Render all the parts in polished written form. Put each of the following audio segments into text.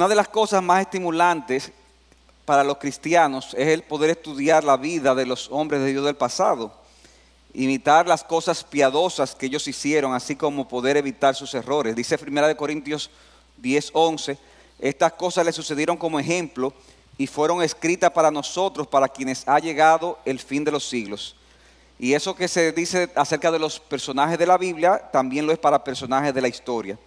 Una de las cosas más estimulantes para los cristianos es el poder estudiar la vida de los hombres de Dios del pasado, imitar las cosas piadosas que ellos hicieron, así como poder evitar sus errores. Dice 1 Corintios 10:11, estas cosas le sucedieron como ejemplo y fueron escritas para nosotros, para quienes ha llegado el fin de los siglos. Y eso que se dice acerca de los personajes de la Biblia, también lo es para personajes de la historia.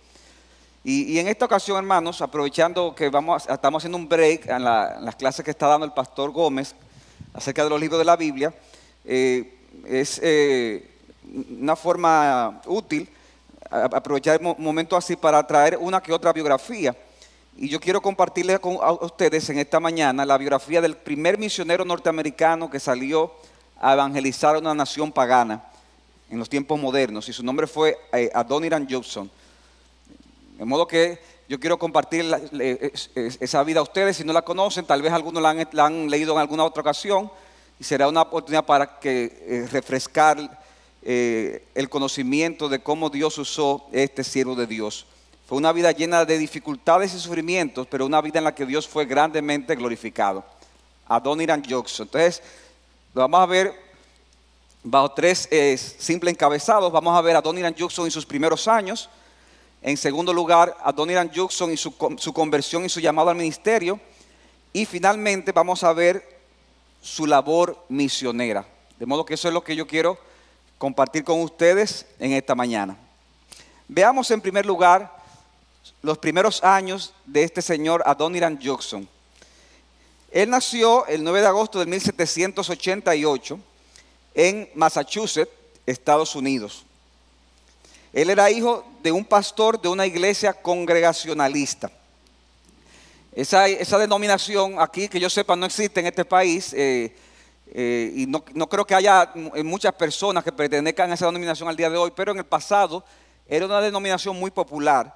Y en esta ocasión, hermanos, aprovechando que estamos haciendo un break en las clases que está dando el pastor Gómez acerca de los libros de la Biblia, es una forma útil aprovechar el momento así para traer una que otra biografía. Y yo quiero compartirles a ustedes en esta mañana la biografía del primer misionero norteamericano que salió a evangelizar a una nación pagana en los tiempos modernos, y su nombre fue Adoniram Judson. De modo que yo quiero compartir esa vida a ustedes. Si no la conocen, tal vez algunos la han leído en alguna otra ocasión, y será una oportunidad para que refrescar el conocimiento de cómo Dios usó este siervo de Dios. Fue una vida llena de dificultades y sufrimientos, pero una vida en la que Dios fue grandemente glorificado. Adoniram Judson. Entonces, lo vamos a ver bajo tres simples encabezados. Vamos a ver a Adoniram Judson en sus primeros años. En segundo lugar, Adoniram Judson y su conversión y su llamado al ministerio. Y finalmente vamos a ver su labor misionera. De modo que eso es lo que yo quiero compartir con ustedes en esta mañana. Veamos en primer lugar los primeros años de este señor Adoniram Judson. Él nació el 9 de agosto de 1788 en Massachusetts, Estados Unidos. Él era hijo de un pastor de una iglesia congregacionalista. Esa denominación aquí, que yo sepa, no existe en este país, y no creo que haya muchas personas que pertenezcan a esa denominación al día de hoy, pero en el pasado era una denominación muy popular.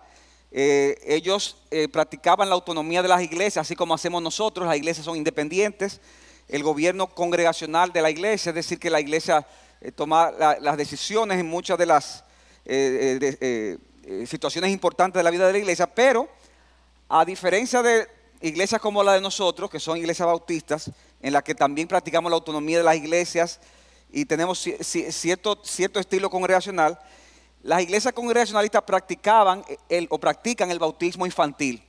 Ellos practicaban la autonomía de las iglesias, así como hacemos nosotros. Las iglesias son independientes. El gobierno congregacional de la iglesia, es decir, que la iglesia toma las decisiones en muchas de las situaciones importantes de la vida de la iglesia, pero a diferencia de iglesias como la de nosotros, que son iglesias bautistas, en las que también practicamos la autonomía de las iglesias y tenemos cierto estilo congregacional, las iglesias congregacionalistas practican el bautismo infantil.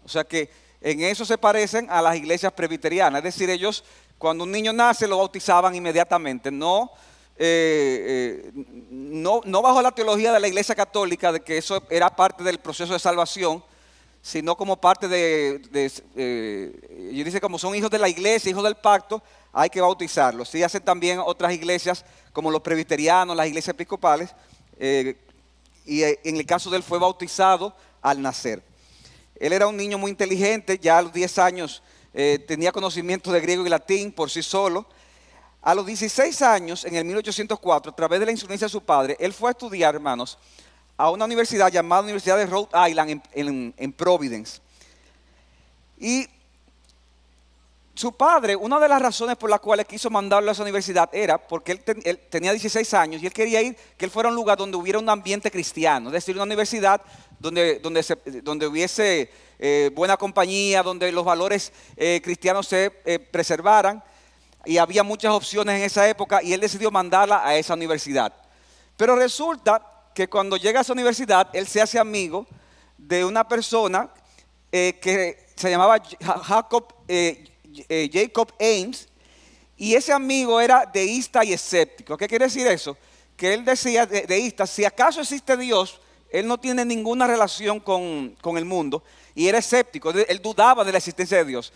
O sea que en eso se parecen a las iglesias presbiterianas, es decir, ellos cuando un niño nace lo bautizaban inmediatamente, no bajo la teología de la iglesia católica de que eso era parte del proceso de salvación, sino como parte yo dice, como son hijos de la iglesia, hijos del pacto, hay que bautizarlos. Sí hacen también otras iglesias como los presbiterianos, las iglesias episcopales, y en el caso de él fue bautizado al nacer. Él era un niño muy inteligente, ya a los 10 años tenía conocimiento de griego y latín por sí solo. A los 16 años, en el 1804, a través de la influencia de su padre, él fue a estudiar, hermanos, a una universidad llamada Universidad de Rhode Island en Providence. Y su padre, una de las razones por las cuales quiso mandarlo a esa universidad era porque él tenía 16 años y él quería que él fuera a un lugar donde hubiera un ambiente cristiano, es decir, una universidad donde hubiese buena compañía, donde los valores cristianos se preservaran. Y había muchas opciones en esa época y él decidió mandarla a esa universidad. Pero resulta que cuando llega a esa universidad, él se hace amigo de una persona que se llamaba Jacob Ames, y ese amigo era deísta y escéptico. ¿Qué quiere decir eso? Que él decía, deísta, si acaso existe Dios, él no tiene ninguna relación con el mundo, y era escéptico, él dudaba de la existencia de Dios.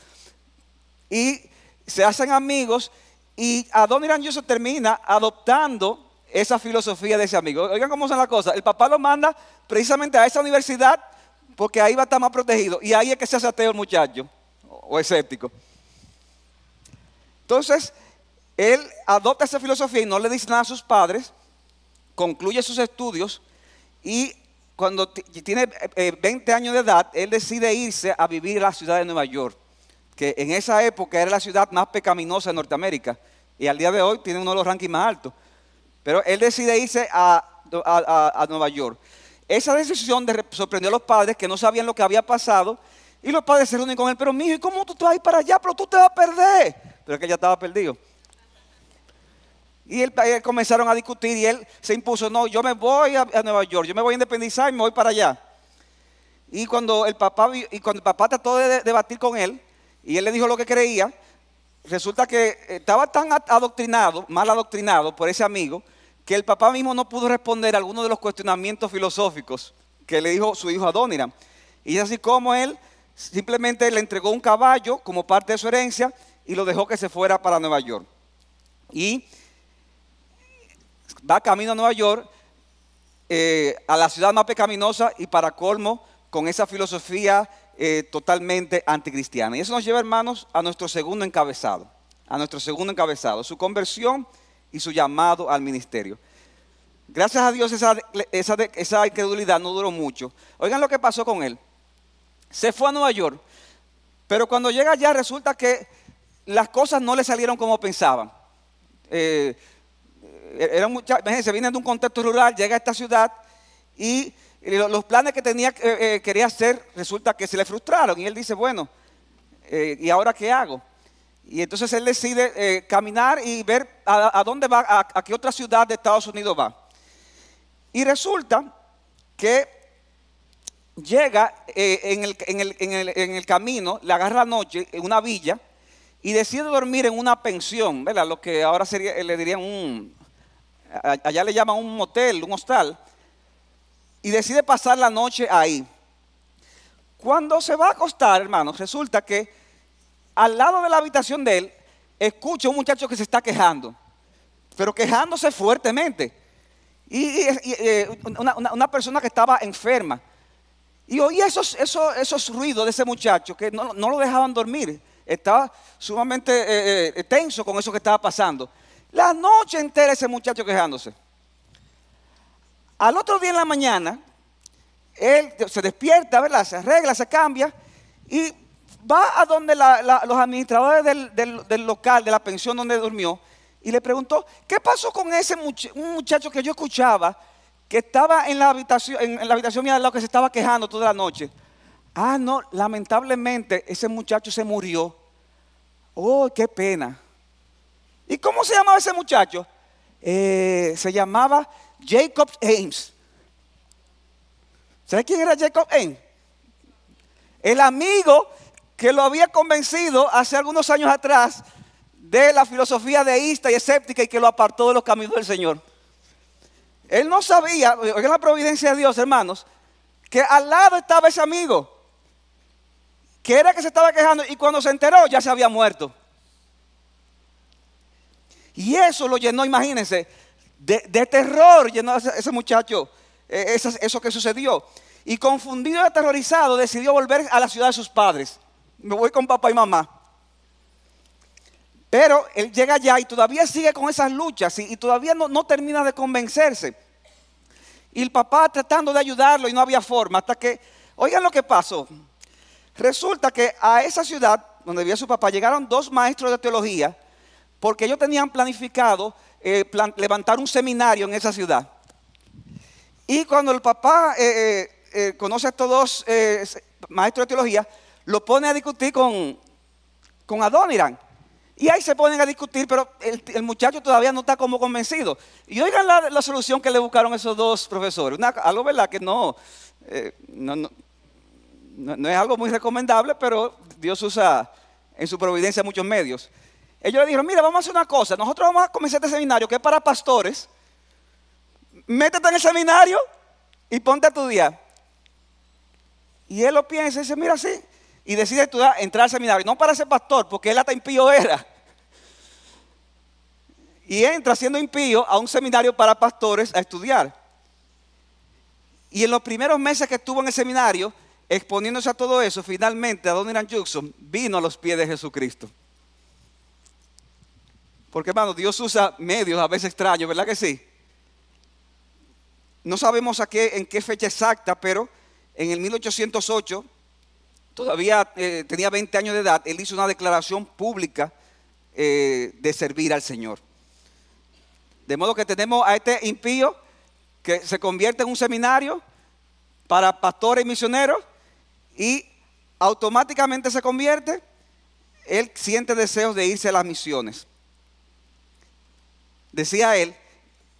Y se hacen amigos y Adoniram Judson termina adoptando esa filosofía de ese amigo. Oigan cómo son las cosas. El papá lo manda precisamente a esa universidad porque ahí va a estar más protegido. Y ahí es que se hace ateo el muchacho o escéptico. Entonces, él adopta esa filosofía y no le dice nada a sus padres, concluye sus estudios y cuando tiene 20 años de edad, él decide irse a vivir a la ciudad de Nueva York, que en esa época era la ciudad más pecaminosa de Norteamérica y al día de hoy tiene uno de los rankings más altos. Pero él decide irse a Nueva York. Esa decisión sorprendió a los padres que no sabían lo que había pasado Y los padres se reúnen con él, pero mijo, ¿y cómo tú te vas a ir para allá? Pero tú te vas a perder. Pero es que ya estaba perdido. Y comenzaron a discutir y él se impuso, no, yo me voy a Nueva York, yo me voy a independizar y me voy para allá. Y cuando el papá trató de debatir con él, y él le dijo lo que creía, resulta que estaba tan adoctrinado, mal adoctrinado por ese amigo, que el papá mismo no pudo responder a algunos de los cuestionamientos filosóficos que le dijo su hijo Adoniram. Y es así como él simplemente le entregó un caballo como parte de su herencia y lo dejó que se fuera para Nueva York. Y va camino a Nueva York, a la ciudad más pecaminosa y para colmo con esa filosofía totalmente anticristiana. Y eso nos lleva, hermanos, a nuestro segundo encabezado. Su conversión y su llamado al ministerio. Gracias a Dios esa incredulidad no duró mucho. Oigan lo que pasó con él. Se fue a Nueva York, pero cuando llega allá resulta que las cosas no le salieron como pensaban. Imagínense, viene de un contexto rural, llega a esta ciudad y los planes que quería hacer resulta que se le frustraron. Y él dice, bueno, ¿y ahora qué hago? Y entonces él decide caminar y ver a dónde va, a qué otra ciudad de Estados Unidos va. Y resulta que llega en el camino, le agarra la noche en una villa y decide dormir en una pensión, ¿verdad? Lo que ahora le dirían allá le llaman un motel, un hostal, y decide pasar la noche ahí. Cuando se va a acostar, hermanos, resulta que al lado de la habitación de él, escucha un muchacho que se está quejando, pero quejándose fuertemente. Y una persona que estaba enferma. Y oía esos ruidos de ese muchacho que no lo dejaban dormir. Estaba sumamente tenso con eso que estaba pasando. La noche entera ese muchacho quejándose. Al otro día en la mañana, él se despierta, ¿verdad? Se arregla, se cambia y va a donde los administradores del local, de la pensión donde durmió, y le preguntó, ¿qué pasó con un muchacho que yo escuchaba que estaba en la habitación mía al lado, que se estaba quejando toda la noche? Ah, no, lamentablemente ese muchacho se murió. Oh, qué pena. ¿Y cómo se llamaba ese muchacho? Se llamaba Jacob Ames. ¿Sabe quién era Jacob Ames? El amigo que lo había convencido hace algunos años atrás de la filosofía deísta y escéptica y que lo apartó de los caminos del Señor. Él no sabía, oigan la providencia de Dios, hermanos, que al lado estaba ese amigo, que era que se estaba quejando, y cuando se enteró ya se había muerto. Y eso lo llenó, imagínense, de terror, llenó ese muchacho, eso que sucedió. Y confundido y aterrorizado, decidió volver a la ciudad de sus padres. Me voy con papá y mamá. Pero él llega allá y todavía sigue con esas luchas y todavía no termina de convencerse. Y el papá tratando de ayudarlo y no había forma, hasta que, oigan lo que pasó. Resulta que a esa ciudad donde vivía su papá llegaron dos maestros de teología, porque ellos tenían planificado levantar un seminario en esa ciudad. Y cuando el papá conoce a estos dos maestros de teología, lo pone a discutir con Adoniram. Y ahí se ponen a discutir, pero el muchacho todavía no está como convencido. Y oigan la solución que le buscaron esos dos profesores. Algo, ¿verdad? Que no es algo muy recomendable, pero Dios usa en su providencia muchos medios. Ellos le dijeron, mira, vamos a hacer una cosa. Nosotros vamos a comenzar este seminario que es para pastores. Métete en el seminario y ponte a estudiar. Y él lo piensa y dice, mira, sí. Y decide entrar al seminario, no para ser pastor, porque él hasta impío era. Y entra siendo impío a un seminario para pastores a estudiar. Y en los primeros meses que estuvo en el seminario, exponiéndose a todo eso, finalmente Adoniram Judson vino a los pies de Jesucristo. Porque, hermano, Dios usa medios a veces extraños, ¿verdad que sí? No sabemos en qué fecha exacta, pero en el 1808, todavía tenía 20 años de edad, él hizo una declaración pública de servir al Señor. De modo que tenemos a este impío que se convierte en un seminario para pastores y misioneros, y automáticamente se convierte, él siente deseos de irse a las misiones. Decía él,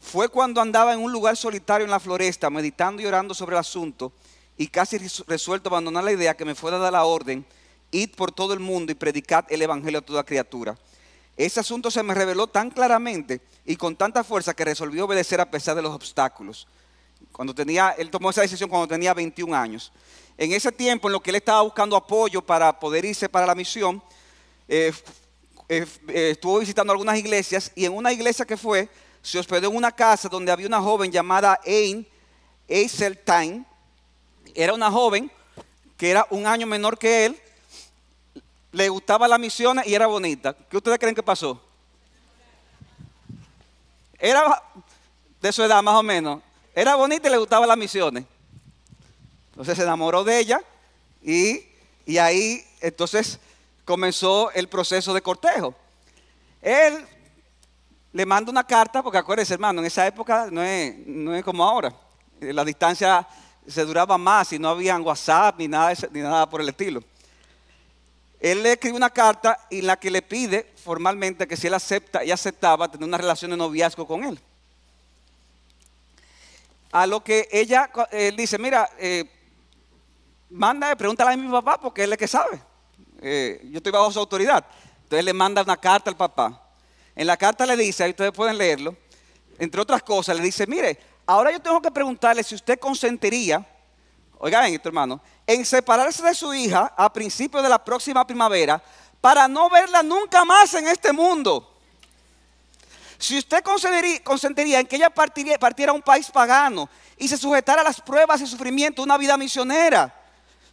fue cuando andaba en un lugar solitario en la floresta, meditando y orando sobre el asunto, y casi resuelto a abandonar la idea, que me fue dada la orden: id por todo el mundo y predicad el evangelio a toda criatura. Ese asunto se me reveló tan claramente y con tanta fuerza que resolví obedecer a pesar de los obstáculos. Él tomó esa decisión cuando tenía 21 años. En ese tiempo, en lo que él estaba buscando apoyo para poder irse para la misión, estuvo visitando algunas iglesias, y en una iglesia que fue, se hospedó en una casa donde había una joven llamada Ann Eiseltine. Era una joven que era un año menor que él, le gustaba las misiones y era bonita. ¿Qué ustedes creen que pasó? Era de su edad más o menos. Era bonita y le gustaban las misiones. Entonces se enamoró de ella y ahí entonces comenzó el proceso de cortejo. Él le manda una carta, porque acuérdense, hermano, en esa época no es como ahora. La distancia se duraba más y no había WhatsApp ni nada por el estilo. Él le escribe una carta en la que le pide formalmente que si él aceptaba tener una relación de noviazgo con él. A lo que él dice, mira, pregúntale a mi papá porque él es el que sabe. Yo estoy bajo su autoridad. Entonces le manda una carta al papá. En la carta le dice, ahí ustedes pueden leerlo, entre otras cosas, le dice, mire, ahora yo tengo que preguntarle si usted consentiría, oigan esto, hermano, en separarse de su hija a principios de la próxima primavera para no verla nunca más en este mundo. Si usted consentiría en que ella partiera a un país pagano y se sujetara a las pruebas y sufrimiento de una vida misionera.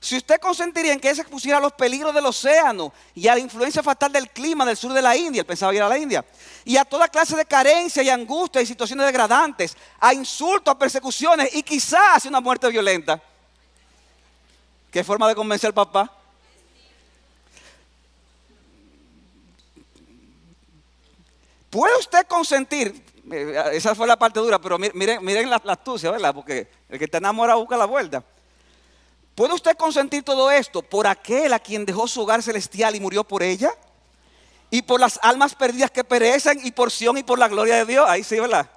Si usted consentiría en que ella se expusiera a los peligros del océano y a la influencia fatal del clima del sur de la India, él pensaba ir a la India, y a toda clase de carencia y angustia y situaciones degradantes, a insultos, a persecuciones y quizás una muerte violenta. ¿Qué forma de convencer al papá? ¿Puede usted consentir? Esa fue la parte dura, pero miren la astucia, ¿verdad? Porque el que está enamorado busca la vuelta. ¿Puede usted consentir todo esto por aquel a quien dejó su hogar celestial y murió por ella? Y por las almas perdidas que perecen, y por Sión y por la gloria de Dios. Ahí sí, ¿verdad?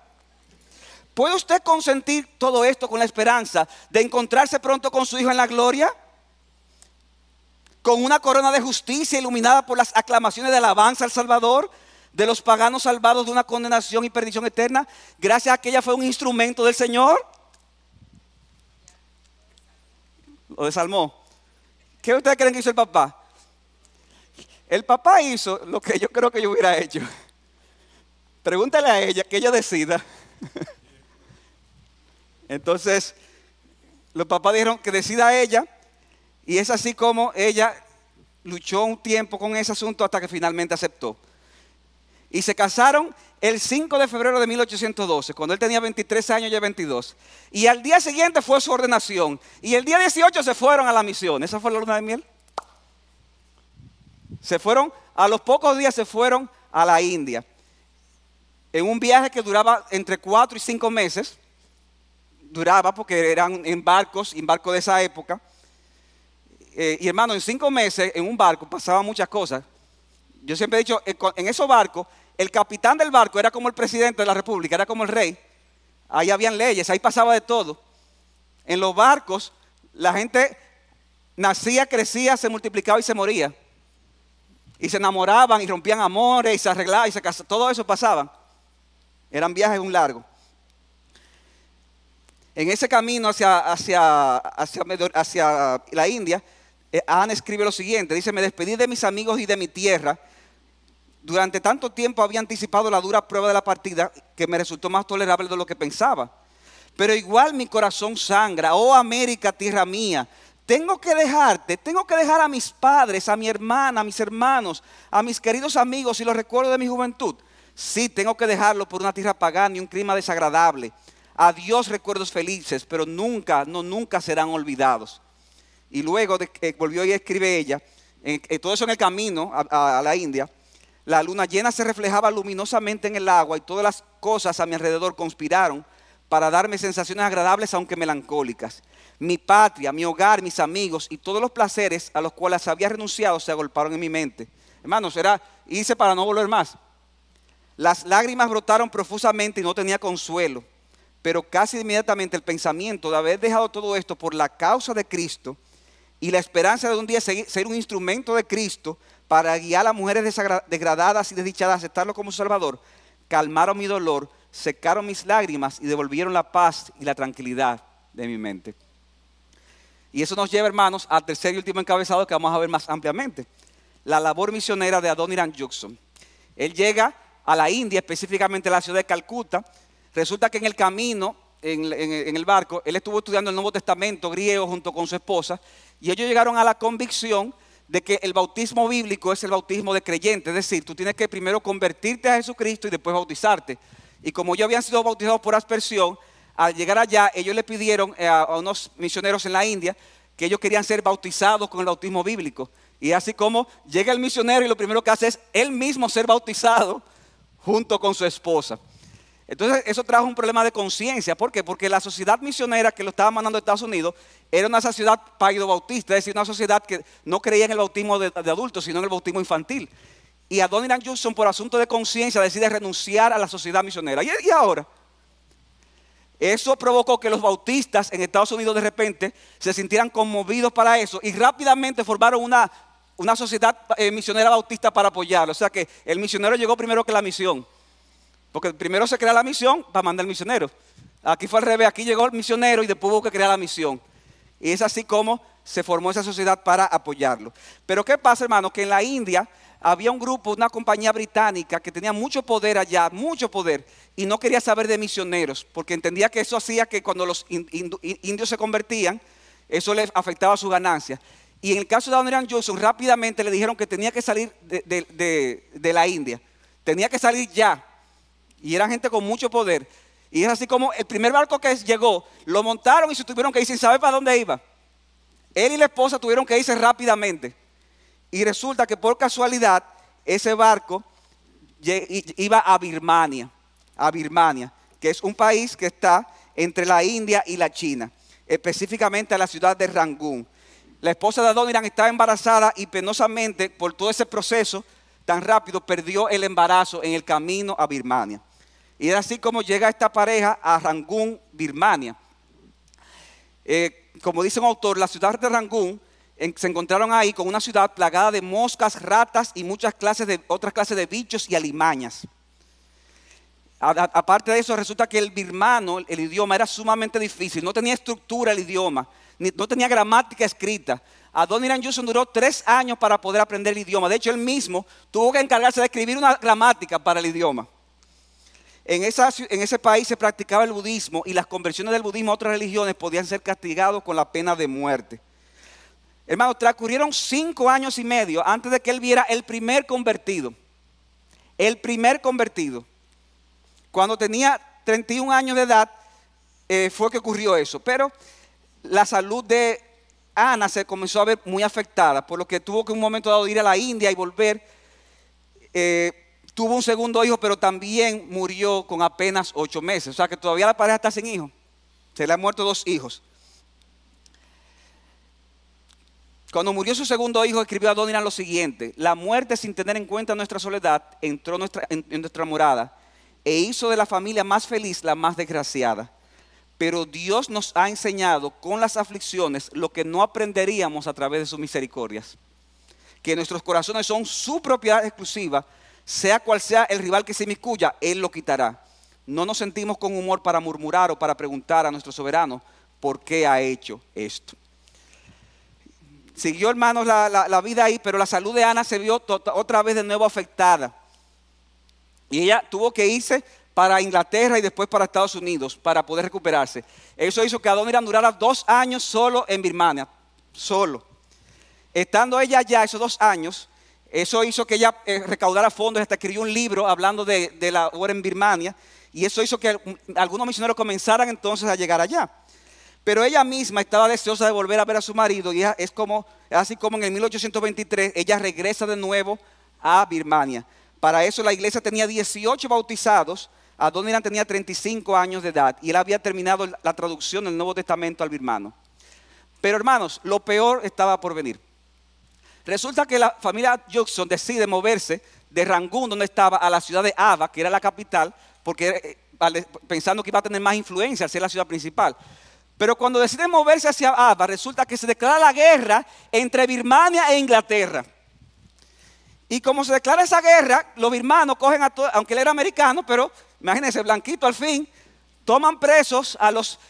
¿Puede usted consentir todo esto con la esperanza de encontrarse pronto con su hijo en la gloria? Con una corona de justicia iluminada por las aclamaciones de alabanza al Salvador, de los paganos salvados de una condenación y perdición eterna, gracias a que ella fue un instrumento del Señor. Lo desalmó. ¿Qué ustedes creen que hizo el papá? El papá hizo lo que yo creo que yo hubiera hecho. Pregúntale a ella, que ella decida. Entonces, los papás dijeron que decida ella, y es así como ella luchó un tiempo con ese asunto hasta que finalmente aceptó. Y se casaron el 5 de febrero de 1812, cuando él tenía 23 años y ella 22. Y al día siguiente fue su ordenación. Y el día 18 se fueron a la misión. ¿Esa fue la luna de miel? Se fueron, a los pocos días se fueron a la India. En un viaje que duraba entre 4 y 5 meses. Duraba porque eran en barcos de esa época. Y hermano, en 5 meses en un barco pasaban muchas cosas. Yo siempre he dicho, en esos barcos, el capitán del barco era como el presidente de la república, era como el rey. Ahí habían leyes, ahí pasaba de todo. En los barcos, la gente nacía, crecía, se multiplicaba y se moría. Y se enamoraban y rompían amores y se arreglaban y se casaban. Todo eso pasaba. Eran viajes un largo. En ese camino hacia la India, Ana escribe lo siguiente. Dice, me despedí de mis amigos y de mi tierra. Durante tanto tiempo había anticipado la dura prueba de la partida, que me resultó más tolerable de lo que pensaba. Pero igual mi corazón sangra. Oh América, tierra mía, tengo que dejarte, tengo que dejar a mis padres, a mi hermana, a mis hermanos, a mis queridos amigos y los recuerdos de mi juventud. Sí, tengo que dejarlo por una tierra pagana y un clima desagradable. Adiós recuerdos felices, pero nunca serán olvidados. Y luego volvió y escribe ella, todo eso en el camino a la India. La luna llena se reflejaba luminosamente en el agua y todas las cosas a mi alrededor conspiraron para darme sensaciones agradables aunque melancólicas. Mi patria, mi hogar, mis amigos y todos los placeres a los cuales había renunciado se agolparon en mi mente. Hermanos, era irse para no volver más. Las lágrimas brotaron profusamente y no tenía consuelo. Pero casi inmediatamente el pensamiento de haber dejado todo esto por la causa de Cristo y la esperanza de un día ser un instrumento de Cristo para guiar a las mujeres degradadas y desdichadas a aceptarlo como Salvador, calmaron mi dolor, secaron mis lágrimas y devolvieron la paz y la tranquilidad de mi mente. Y eso nos lleva, hermanos, al tercer y último encabezado que vamos a ver más ampliamente. La labor misionera de Adoniram Judson. Él llega a la India, específicamente a la ciudad de Calcuta. Resulta que en el camino, en el barco, él estuvo estudiando el Nuevo Testamento griego junto con su esposa, y ellos llegaron a la convicción de que el bautismo bíblico es el bautismo de creyente, es decir, tú tienes que primero convertirte a Jesucristo y después bautizarte. Y como ellos habían sido bautizados por aspersión, al llegar allá, ellos le pidieron a unos misioneros en la India que ellos querían ser bautizados con el bautismo bíblico. Y así como llega el misionero y lo primero que hace es él mismo ser bautizado junto con su esposa. Entonces eso trajo un problema de conciencia. ¿Por qué? Porque la sociedad misionera que lo estaba mandando a Estados Unidos era una sociedad paido-bautista, es decir, una sociedad que no creía en el bautismo de adultos, sino en el bautismo infantil. Y Adoniram Judson, por asunto de conciencia, decide renunciar a la sociedad misionera. ¿Y ahora? Eso provocó que los bautistas en Estados Unidos de repente se sintieran conmovidos para eso y rápidamente formaron una sociedad misionera bautista para apoyarlo. O sea que el misionero llegó primero que la misión. Porque primero se crea la misión para mandar misioneros. Aquí fue al revés, aquí llegó el misionero y después hubo que crear la misión. Y es así como se formó esa sociedad para apoyarlo. Pero ¿qué pasa, hermano? Que en la India había un grupo, una compañía británica que tenía mucho poder allá, mucho poder, y no quería saber de misioneros, porque entendía que eso hacía que cuando los indios se convertían, eso les afectaba su ganancia. Y en el caso de Adoniram Judson, rápidamente le dijeron que tenía que salir de la India. Tenía que salir ya. Y eran gente con mucho poder. Y es así como el primer barco que llegó, lo montaron y se tuvieron que ir sin saber para dónde iba. Él y la esposa tuvieron que irse rápidamente. Y resulta que por casualidad ese barco iba a Birmania, que es un país que está entre la India y la China, específicamente a la ciudad de Rangún. La esposa de Adoniram estaba embarazada y penosamente por todo ese proceso tan rápido perdió el embarazo en el camino a Birmania. Y es así como llega esta pareja a Rangún, Birmania. Como dice un autor, la ciudad de Rangún se encontraron ahí con una ciudad plagada de moscas, ratas y otras clases de bichos y alimañas. Aparte de eso, resulta que el birmano, el idioma, era sumamente difícil. No tenía estructura el idioma, no tenía gramática escrita. Adoniram Judson duró 3 años para poder aprender el idioma. De hecho, él mismo tuvo que encargarse de escribir una gramática para el idioma. En ese país se practicaba el budismo y las conversiones del budismo a otras religiones podían ser castigados con la pena de muerte. Hermanos, transcurrieron 5 años y medio antes de que él viera el primer convertido. El primer convertido. Cuando tenía 31 años de edad fue que ocurrió eso. Pero la salud de Ana se comenzó a ver muy afectada, por lo que tuvo que en un momento dado ir a la India y volver. Tuvo un segundo hijo, pero también murió con apenas 8 meses. O sea que todavía la pareja está sin hijos. Se le han muerto 2 hijos. Cuando murió su segundo hijo, escribió a Adoniram lo siguiente: la muerte, sin tener en cuenta nuestra soledad, entró en nuestra morada e hizo de la familia más feliz la más desgraciada. Pero Dios nos ha enseñado con las aflicciones lo que no aprenderíamos a través de sus misericordias. Que nuestros corazones son su propiedad exclusiva, sea cual sea el rival que se inmiscuya, Él lo quitará. No nos sentimos con humor para murmurar o para preguntar a nuestro soberano por qué ha hecho esto. Siguió, hermanos, la vida ahí, pero la salud de Ana se vio otra vez de nuevo afectada. Y ella tuvo que irse para Inglaterra y después para Estados Unidos para poder recuperarse. Eso hizo que Adoniram durara 2 años solo en Birmania, solo. Estando ella allá esos 2 años, eso hizo que ella recaudara fondos, hasta escribió un libro hablando de la obra en Birmania, y eso hizo que algunos misioneros comenzaran entonces a llegar allá. Pero ella misma estaba deseosa de volver a ver a su marido, y es así como en el 1823 ella regresa de nuevo a Birmania. Para eso la iglesia tenía 18 bautizados, Adoniram tenía 35 años de edad, y él había terminado la traducción del Nuevo Testamento al birmano. Pero hermanos, lo peor estaba por venir. Resulta que la familia Judson decide moverse de Rangún, donde estaba, a la ciudad de Ava, que era la capital, porque pensando que iba a tener más influencia al ser la ciudad principal. Pero cuando deciden moverse hacia Ava, resulta que se declara la guerra entre Birmania e Inglaterra. Y como se declara esa guerra, los birmanos cogen a todos, aunque él era americano, pero imagínense, blanquito al fin, toman presos a los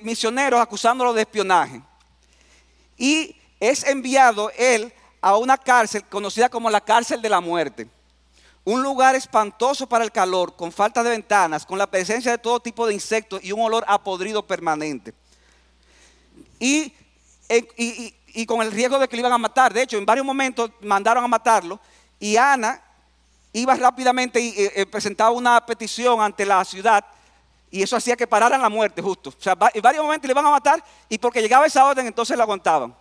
misioneros acusándolos de espionaje. Y es enviado él a una cárcel conocida como la cárcel de la muerte. Un lugar espantoso para el calor, con falta de ventanas, con la presencia de todo tipo de insectos y un olor a podrido permanente. Y con el riesgo de que lo iban a matar. De hecho, en varios momentos mandaron a matarlo. Y Ana iba rápidamente y presentaba una petición ante la ciudad. Y eso hacía que pararan la muerte justo. O sea, en varios momentos le iban a matar y porque llegaba esa orden entonces la aguantaban.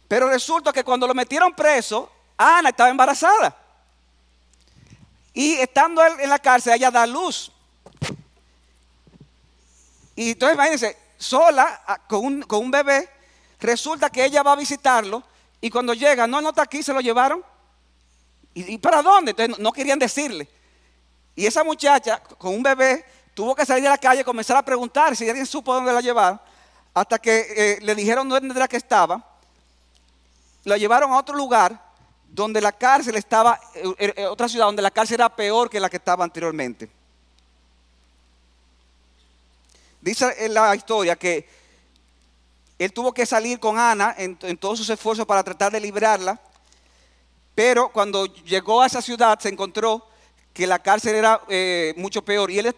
Pero resulta que cuando lo metieron preso, Ana estaba embarazada. Y estando él en la cárcel, ella da luz. Y entonces imagínense, sola, con un bebé, resulta que ella va a visitarlo. Y cuando llega, no está aquí, se lo llevaron. ¿Y para dónde? Entonces no querían decirle. Y esa muchacha, con un bebé, tuvo que salir de la calle y comenzar a preguntar si alguien supo dónde la llevaron. Hasta que le dijeron dónde era que estaba. La llevaron a otro lugar donde la cárcel estaba, otra ciudad donde la cárcel era peor que la que estaba anteriormente. Dice en la historia que él tuvo que salir con Ana en todos sus esfuerzos para tratar de librarla, pero cuando llegó a esa ciudad se encontró que la cárcel era mucho peor y ella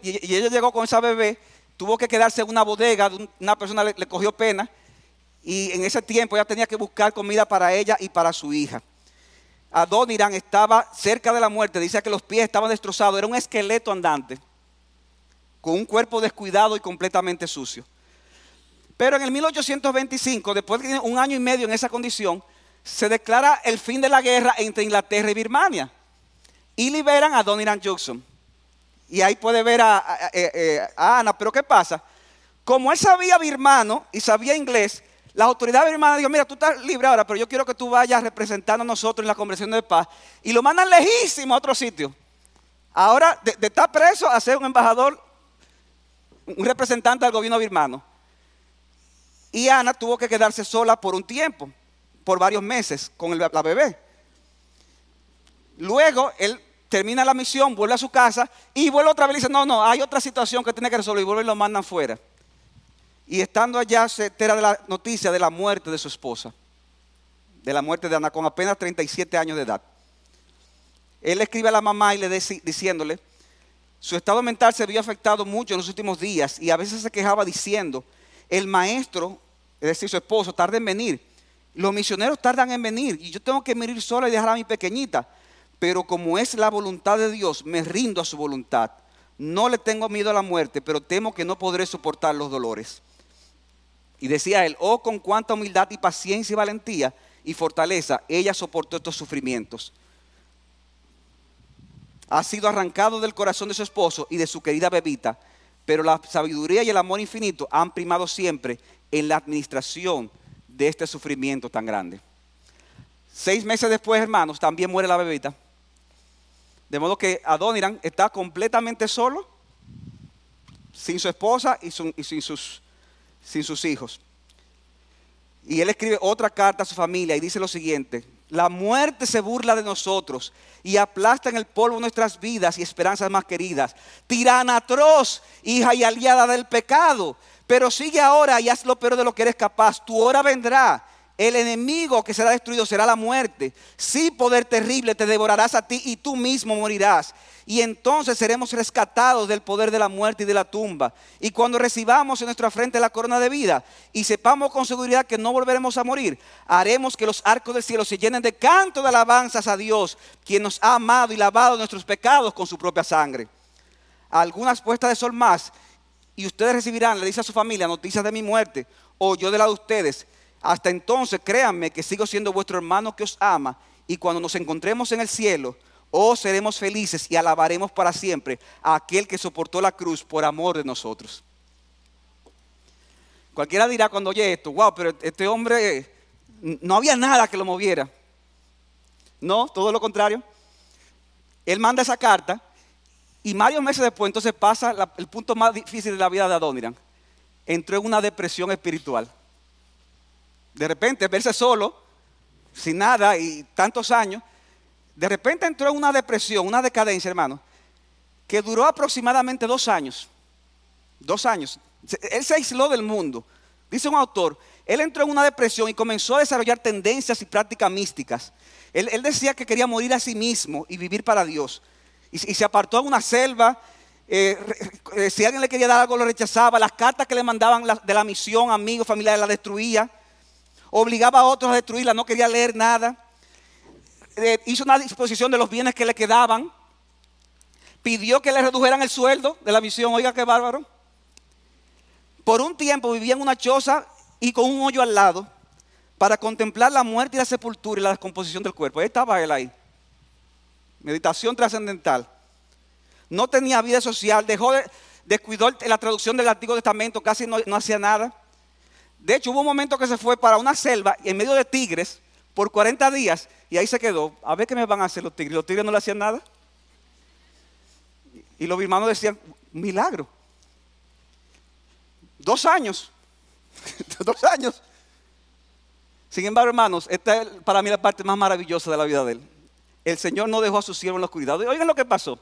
llegó con esa bebé, tuvo que quedarse en una bodega, una persona le cogió pena y en ese tiempo ella tenía que buscar comida para ella y para su hija. Adoniram estaba cerca de la muerte, dice que los pies estaban destrozados, era un esqueleto andante, con un cuerpo descuidado y completamente sucio. Pero en el 1825, después de un año y medio en esa condición, se declara el fin de la guerra entre Inglaterra y Birmania y liberan a Adoniram Judson. Y ahí puede ver a Ana, pero ¿qué pasa? Como él sabía birmano y sabía inglés, las autoridades birmanas dijeron, mira, tú estás libre ahora, pero yo quiero que tú vayas representando a nosotros en la conversación de paz. Y lo mandan lejísimo a otro sitio. Ahora, de estar preso a ser un embajador, un representante del gobierno birmano. Y Ana tuvo que quedarse sola por un tiempo, por varios meses, con la bebé. Luego, él termina la misión, vuelve a su casa y vuelve otra vez y dice, no, hay otra situación que tiene que resolver y vuelve y lo mandan fuera. Y estando allá se entera de la noticia de la muerte de su esposa, de la muerte de Ana con apenas 37 años de edad. Él le escribe a la mamá y le diciéndole, su estado mental se vio afectado mucho en los últimos días y a veces se quejaba diciendo, el maestro, es decir, su esposo, tarda en venir. Los misioneros tardan en venir y yo tengo que venir sola y dejar a mi pequeñita. Pero como es la voluntad de Dios, me rindo a su voluntad. No le tengo miedo a la muerte, pero temo que no podré soportar los dolores. Y decía él, oh, con cuánta humildad y paciencia y valentía y fortaleza ella soportó estos sufrimientos. Ha sido arrancado del corazón de su esposo y de su querida bebita, pero la sabiduría y el amor infinito han primado siempre en la administración de este sufrimiento tan grande. 6 meses después, hermanos, también muere la bebita. De modo que Adoniram está completamente solo, sin su esposa y sin sus hijos. Y él escribe otra carta a su familia y dice lo siguiente: la muerte se burla de nosotros y aplasta en el polvo nuestras vidas y esperanzas más queridas. Tirana atroz, hija y aliada del pecado, pero sigue ahora y haz lo peor de lo que eres capaz. Tu hora vendrá. El enemigo que será destruido será la muerte. Sí, poder terrible, te devorarás a ti y tú mismo morirás. Y entonces seremos rescatados del poder de la muerte y de la tumba. Y cuando recibamos en nuestra frente la corona de vida y sepamos con seguridad que no volveremos a morir, haremos que los arcos del cielo se llenen de canto de alabanzas a Dios, quien nos ha amado y lavado nuestros pecados con su propia sangre. Algunas puestas de sol más y ustedes recibirán, le dice a su familia, noticias de mi muerte o yo de la de ustedes. Hasta entonces créanme que sigo siendo vuestro hermano que os ama, y cuando nos encontremos en el cielo, seremos felices y alabaremos para siempre a aquel que soportó la cruz por amor de nosotros. Cualquiera dirá cuando oye esto, wow, pero este hombre no había nada que lo moviera. No, todo lo contrario. Él manda esa carta y varios meses después entonces pasa el punto más difícil de la vida de Adoniram. Entró en una depresión espiritual. De repente verse solo, sin nada y tantos años, de repente entró en una depresión, una decadencia, hermano, que duró aproximadamente 2 años. 2 años. Él se aisló del mundo. Dice un autor, él entró en una depresión y comenzó a desarrollar tendencias y prácticas místicas. Él decía que quería morir a sí mismo y vivir para Dios. Y se apartó a una selva. Si alguien le quería dar algo, lo rechazaba. Las cartas que le mandaban de la misión, amigos, familiares, las destruía. Obligaba a otros a destruirla, no quería leer nada. Hizo una disposición de los bienes que le quedaban. Pidió que le redujeran el sueldo de la misión. Oiga, qué bárbaro. Por un tiempo vivía en una choza y con un hoyo al lado para contemplar la muerte y la sepultura y la descomposición del cuerpo. Ahí estaba él ahí. Meditación trascendental. No tenía vida social, descuidó la traducción del Antiguo Testamento, casi no hacía nada. De hecho, hubo un momento que se fue para una selva en medio de tigres por 40 días y ahí se quedó. A ver qué me van a hacer los tigres. Los tigres no le hacían nada. Y los birmanos decían, milagro. 2 años. 2 años. Sin embargo, hermanos, esta es para mí la parte más maravillosa de la vida de él. El Señor no dejó a su siervo en la oscuridad. Oigan lo que pasó.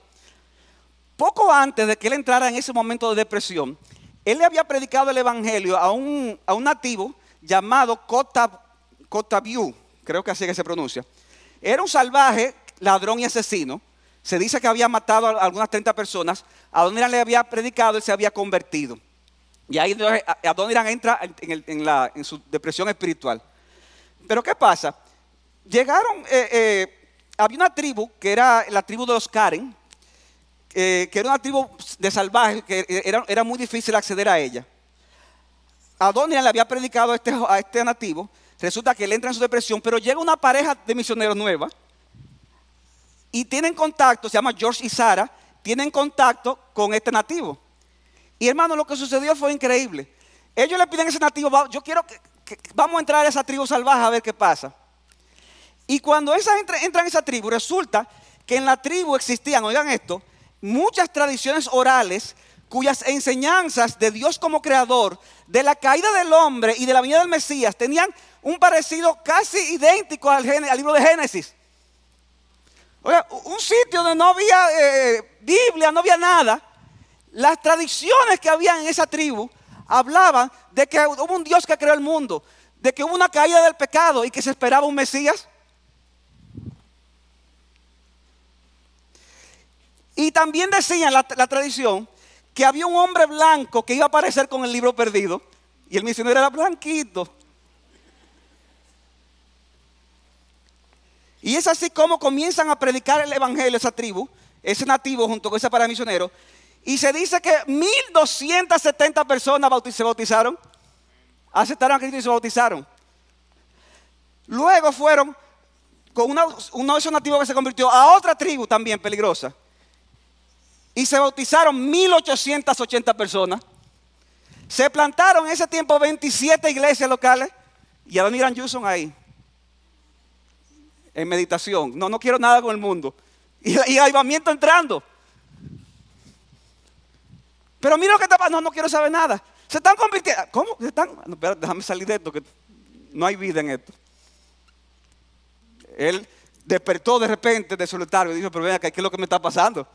Poco antes de que él entrara en ese momento de depresión, él le había predicado el evangelio a un nativo llamado Kotabiu, creo que así que se pronuncia. Era un salvaje, ladrón y asesino. Se dice que había matado a algunas 30 personas. Adoniram le había predicado, él se había convertido. Y ahí Adoniram entra en su depresión espiritual. Pero ¿qué pasa? Llegaron, había una tribu que era la tribu de los Karen, que era una tribu de salvajes, que era muy difícil acceder a ella. Adoniram le había predicado a este nativo. Resulta que él entra en su depresión, pero llega una pareja de misioneros nueva y tienen contacto, se llama George y Sarah, tienen contacto con este nativo. Y hermano, lo que sucedió fue increíble. Ellos le piden a ese nativo, yo quiero que vamos a entrar a esa tribu salvaje a ver qué pasa. Y cuando entran en esa tribu, resulta que en la tribu existían, oigan esto, muchas tradiciones orales cuyas enseñanzas de Dios como creador, de la caída del hombre y de la venida del Mesías tenían un parecido casi idéntico al libro de Génesis. Oiga, un sitio donde no había Biblia, no había nada. Las tradiciones que había en esa tribu hablaban de que hubo un Dios que creó el mundo, de que hubo una caída del pecado y que se esperaba un Mesías. Y también decían la tradición que había un hombre blanco que iba a aparecer con el libro perdido y el misionero era blanquito. Y es así como comienzan a predicar el evangelio esa tribu, ese nativo junto con ese paramisionero. Y se dice que 1270 personas se bautizaron, aceptaron a Cristo y se bautizaron. Luego fueron con uno de esos nativos que se convirtió a otra tribu también peligrosa. Y se bautizaron 1880 personas. Se plantaron en ese tiempo 27 iglesias locales. Y Adoniram Judson ahí, en meditación. No quiero nada con el mundo. Y avivamiento entrando. Pero mira lo que está pasando. No quiero saber nada. Se están convirtiendo. ¿Cómo? ¿Se están? No, espera, déjame salir de esto, que no hay vida en esto. Él despertó de repente de solitario y dijo, pero ven acá, ¿qué es lo que me está pasando?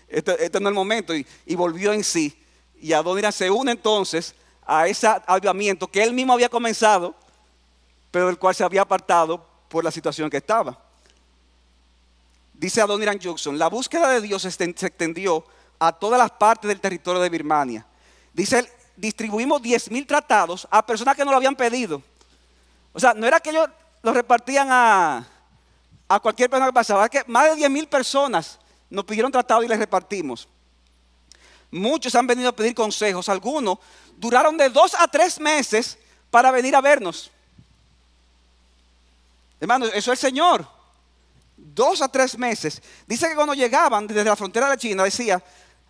Este no es el momento. Y volvió en sí. Y Adoniram se une entonces a ese avivamiento que él mismo había comenzado, pero del cual se había apartado por la situación que estaba. Dice Adoniram Judson, la búsqueda de Dios se extendió a todas las partes del territorio de Birmania. Dice él, distribuimos 10,000 tratados a personas que no lo habían pedido. O sea, no era que ellos los repartían a cualquier persona que pasaba, es que más de 10,000 personas nos pidieron tratados y les repartimos. Muchos han venido a pedir consejos. Algunos duraron de 2 a 3 meses para venir a vernos. Hermano, eso es el Señor. 2 a 3 meses. Dice que cuando llegaban desde la frontera de China, decía,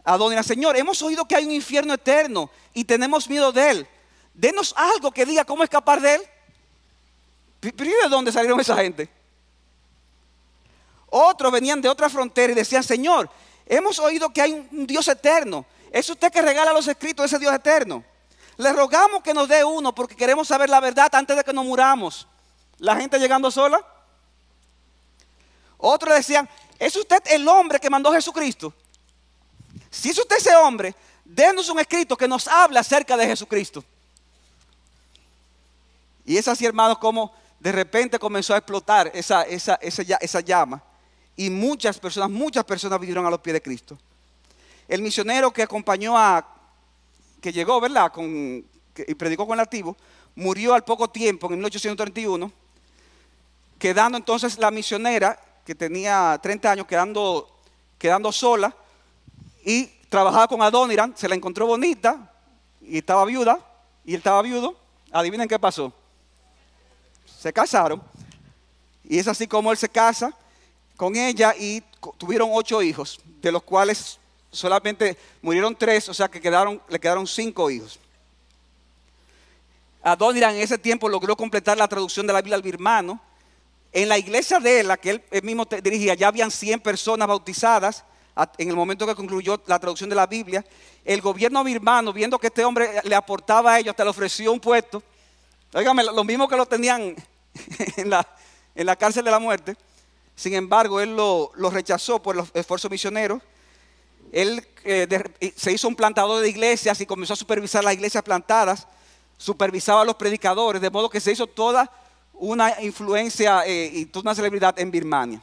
Adoniram: Señor, hemos oído que hay un infierno eterno y tenemos miedo de él. Denos algo que diga cómo escapar de él. ¿Pero y de dónde salieron esa gente? Otros venían de otra frontera y decían: Señor, hemos oído que hay un Dios eterno. ¿Es usted que regala los escritos de ese Dios eterno? Le rogamos que nos dé uno porque queremos saber la verdad antes de que nos muramos. La gente llegando sola. Otros decían: ¿es usted el hombre que mandó Jesucristo? Si es usted ese hombre, denos un escrito que nos habla acerca de Jesucristo. Y es así, hermanos, como de repente comenzó a explotar esa llama. Y muchas personas vinieron a los pies de Cristo. El misionero que acompañó que llegó, ¿verdad? Y predicó con el nativo, murió al poco tiempo, en 1831, quedando entonces la misionera, que tenía 30 años, quedando sola, y trabajaba con Adoniram. Se la encontró bonita, y estaba viuda, y él estaba viudo. Adivinen qué pasó. Se casaron, y es así como él se casa con ella, y tuvieron 8 hijos, de los cuales solamente murieron 3, o sea que le quedaron 5 hijos. Adoniram en ese tiempo logró completar la traducción de la Biblia al birmano. En la iglesia de él, la que él mismo dirigía, ya habían 100 personas bautizadas en el momento que concluyó la traducción de la Biblia. El gobierno birmano, viendo que este hombre le aportaba a ellos, hasta le ofreció un puesto. Óigame, lo mismo que lo tenían en la cárcel de la muerte. Sin embargo, él lo rechazó por los esfuerzos misioneros. Él se hizo un plantador de iglesias y comenzó a supervisar las iglesias plantadas. Supervisaba a los predicadores, de modo que se hizo toda una influencia y toda una celebridad en Birmania.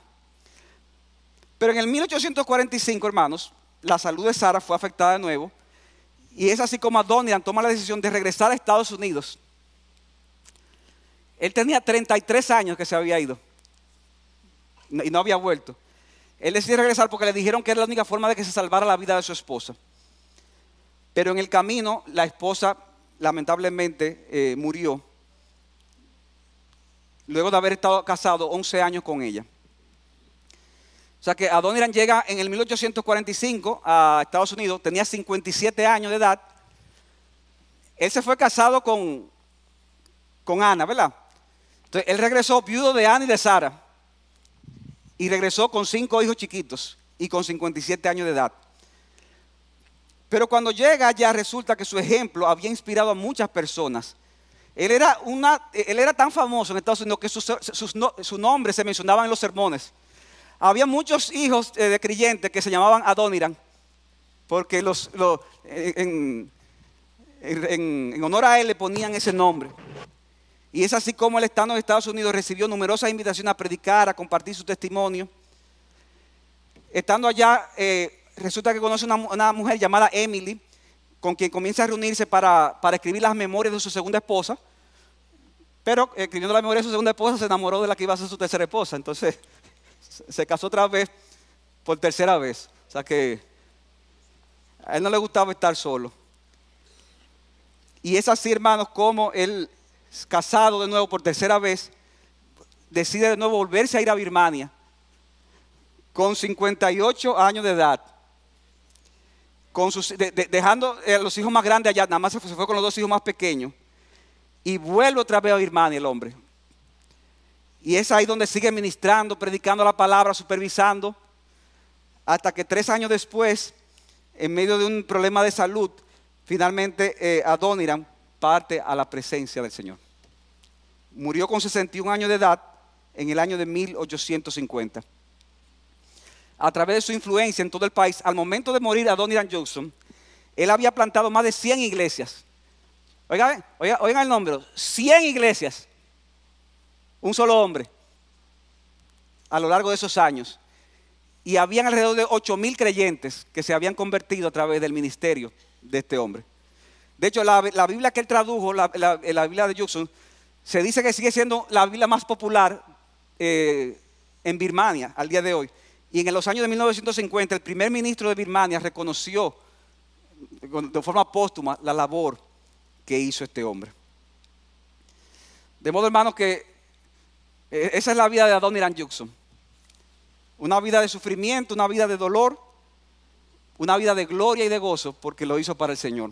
Pero en el 1845, hermanos, la salud de Sarah fue afectada de nuevo. Y es así como Adoniram toma la decisión de regresar a Estados Unidos. Él tenía 33 años que se había ido y no había vuelto. Él decidió regresar porque le dijeron que era la única forma de que se salvara la vida de su esposa. Pero en el camino la esposa lamentablemente murió, luego de haber estado casado 11 años con ella. O sea que Adoniram llega en el 1845 a Estados Unidos, tenía 57 años de edad. Él se fue casado con Ana, ¿verdad? Entonces él regresó viudo de Ana y de Sara. Y regresó con 5 hijos chiquitos y con 57 años de edad. Pero cuando llega allá resulta que su ejemplo había inspirado a muchas personas. Él era tan famoso en Estados Unidos que su nombre se mencionaba en los sermones. Había muchos hijos de creyentes que se llamaban Adoniram, porque en honor a él le ponían ese nombre. Y es así como él, estando en Estados Unidos, recibió numerosas invitaciones a predicar, a compartir su testimonio. Estando allá, resulta que conoce una mujer llamada Emily, con quien comienza a reunirse para escribir las memorias de su segunda esposa. Pero escribiendo la memoria de su segunda esposa, se enamoró de la que iba a ser su tercera esposa. Entonces se casó otra vez por tercera vez. O sea que a él no le gustaba estar solo. Y es así, hermanos, como él, casado de nuevo por tercera vez, decide de nuevo volverse a ir a Birmania con 58 años de edad, dejando a los hijos más grandes allá. Nada más se fue con los 2 hijos más pequeños y vuelve otra vez a Birmania el hombre. Y es ahí donde sigue ministrando, predicando la palabra, supervisando, hasta que 3 años después, en medio de un problema de salud, finalmente Adoniram parte a la presencia del Señor. Murió con 61 años de edad en el año de 1850. A través de su influencia en todo el país, al momento de morir Adoniram Judson, él había plantado más de 100 iglesias. Oigan el número, 100 iglesias. Un solo hombre, a lo largo de esos años. Y habían alrededor de 8,000 creyentes que se habían convertido a través del ministerio de este hombre. De hecho, la Biblia que él tradujo, la Biblia de Judson, se dice que sigue siendo la Biblia más popular en Birmania al día de hoy. Y en los años de 1950, el primer ministro de Birmania reconoció de forma póstuma la labor que hizo este hombre. De modo, hermanos, que esa es la vida de Adoniram Judson. Una vida de sufrimiento, una vida de dolor, una vida de gloria y de gozo porque lo hizo para el Señor.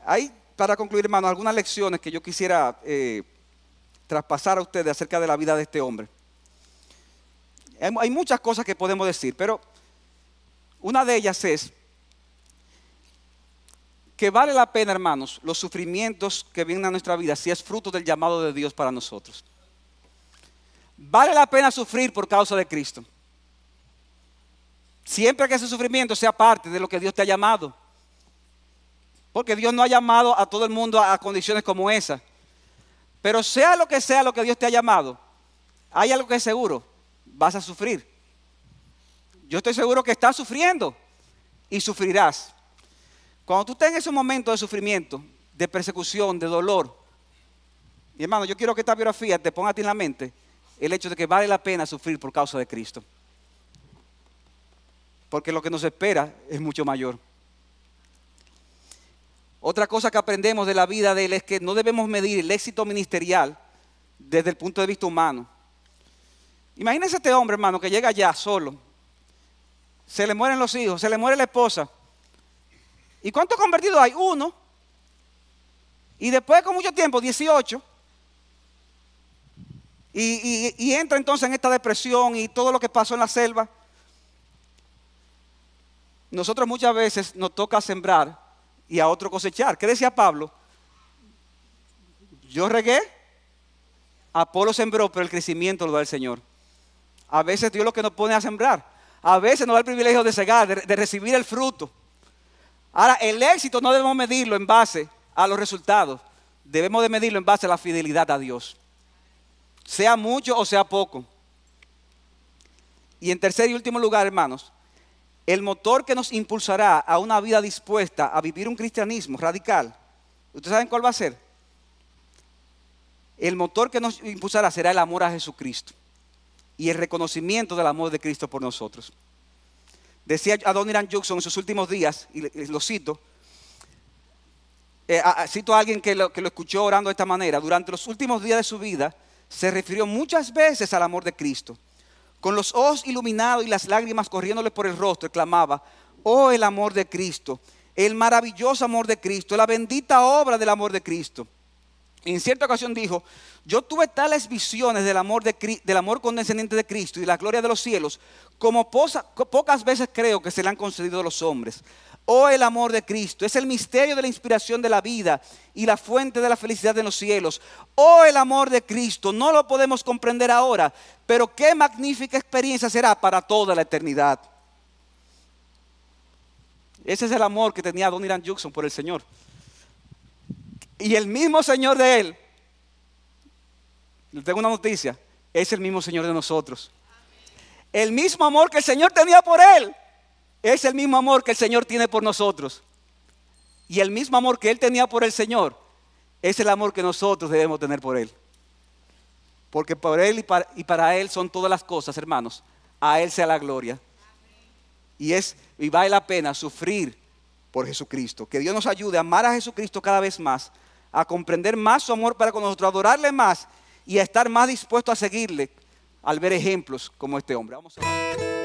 Hay, para concluir, hermano, algunas lecciones que yo quisiera traspasar a ustedes acerca de la vida de este hombre. Hay muchas cosas que podemos decir, pero una de ellas es que vale la pena, hermanos, los sufrimientos que vienen a nuestra vida si es fruto del llamado de Dios para nosotros. Vale la pena sufrir por causa de Cristo. Siempre que ese sufrimiento sea parte de lo que Dios te ha llamado. Porque Dios no ha llamado a todo el mundo a condiciones como esa. Pero sea lo que Dios te ha llamado, hay algo que es seguro, vas a sufrir. Yo estoy seguro que estás sufriendo y sufrirás. Cuando tú estés en ese momento de sufrimiento, de persecución, de dolor, mi hermano, yo quiero que esta biografía te ponga a ti en la mente el hecho de que vale la pena sufrir por causa de Cristo. Porque lo que nos espera es mucho mayor. Otra cosa que aprendemos de la vida de él es que no debemos medir el éxito ministerial desde el punto de vista humano. Imagínense este hombre, hermano, que llega allá solo. Se le mueren los hijos, se le muere la esposa. ¿Y cuántos convertidos hay? 1. Y después con mucho tiempo, 18. Y entra entonces en esta depresión y todo lo que pasó en la selva. Nosotros muchas veces nos toca sembrar y a otro cosechar. ¿Qué decía Pablo? Yo regué, Apolo sembró, pero el crecimiento lo da el Señor. A veces Dios lo que nos pone a sembrar. A veces nos da el privilegio de cegar, de recibir el fruto. Ahora, el éxito no debemos medirlo en base a los resultados. Debemos de medirlo en base a la fidelidad a Dios. Sea mucho o sea poco. Y en tercer y último lugar, hermanos, el motor que nos impulsará a una vida dispuesta a vivir un cristianismo radical, ¿ustedes saben cuál va a ser? El motor que nos impulsará será el amor a Jesucristo y el reconocimiento del amor de Cristo por nosotros. Decía Adoniram Judson en sus últimos días, y lo cito, cito a alguien que lo escuchó orando de esta manera: durante los últimos días de su vida se refirió muchas veces al amor de Cristo. Con los ojos iluminados y las lágrimas corriéndole por el rostro, clamaba: oh, el amor de Cristo, el maravilloso amor de Cristo, la bendita obra del amor de Cristo. En cierta ocasión dijo: yo tuve tales visiones del amor condescendiente de Cristo y de la gloria de los cielos, como pocas veces creo que se le han concedido a los hombres. Oh, el amor de Cristo es el misterio de la inspiración de la vida y la fuente de la felicidad en los cielos. Oh, el amor de Cristo, no lo podemos comprender ahora, pero qué magnífica experiencia será para toda la eternidad. Ese es el amor que tenía Adoniram Judson por el Señor. Y el mismo Señor de él, le tengo una noticia, es el mismo Señor de nosotros. El mismo amor que el Señor tenía por él, es el mismo amor que el Señor tiene por nosotros. Y el mismo amor que él tenía por el Señor, es el amor que nosotros debemos tener por él. Porque por él y para él son todas las cosas, hermanos. A él sea la gloria. Y vale la pena sufrir por Jesucristo. Que Dios nos ayude a amar a Jesucristo cada vez más, a comprender más su amor para con nosotros, a adorarle más y a estar más dispuesto a seguirle al ver ejemplos como este hombre. Vamos a